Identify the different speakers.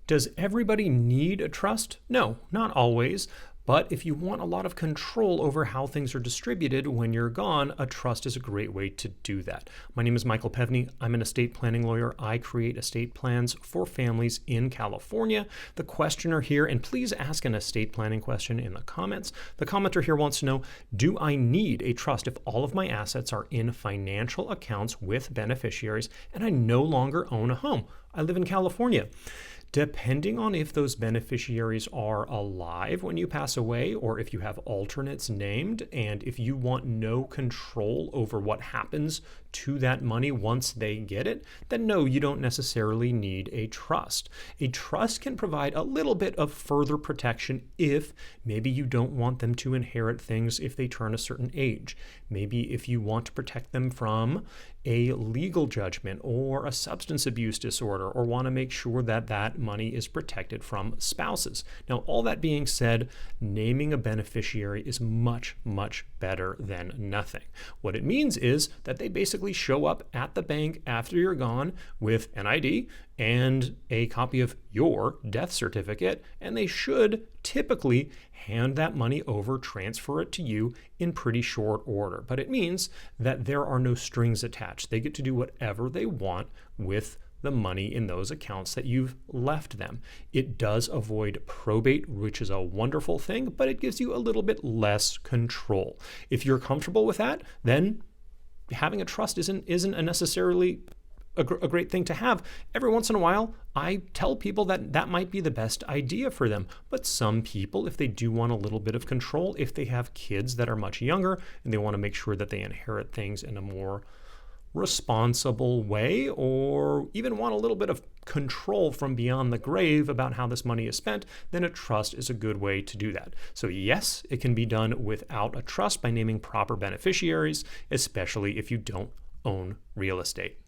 Speaker 1: Does everybody need a trust? No, not always. But if you want a lot of control over how things are distributed when you're gone, a trust is a great way to do that. My name is Michael Pevney. I'm an estate planning lawyer. I create estate plans for families in California. The questioner here, and please ask an estate planning question in the comments. The commenter here wants to know, do I need a trust if all of my assets are in financial accounts with beneficiaries and I no longer own a home? I live in California. Depending on if those beneficiaries are alive when you pass away, or if you have alternates named, and if you want no control over what happens to that money once they get it, then no, you don't necessarily need a trust. A trust can provide a little bit of further protection if maybe you don't want them to inherit things if they turn a certain age. Maybe if you want to protect them from a legal judgment or a substance abuse disorder, or want to make sure that that money is protected from spouses. Now, all that being said, naming a beneficiary is much, much better than nothing. What it means is that they basically show up at the bank after you're gone with an ID and a copy of your death certificate, and they should typically hand that money over, transfer it to you in pretty short order. But it means that there are no strings attached. They get to do whatever they want with the money in those accounts that you've left them. It does avoid probate, which is a wonderful thing, but it gives you a little bit less control. If you're comfortable with that, then having a trust isn't necessarily a great thing to have. Every once in a while, I tell people that that might be the best idea for them. But some people, if they do want a little bit of control, if they have kids that are much younger and they want to make sure that they inherit things in a more responsible way, or even want a little bit of control from beyond the grave about how this money is spent, then a trust is a good way to do that. So yes, it can be done without a trust by naming proper beneficiaries, especially if you don't own real estate.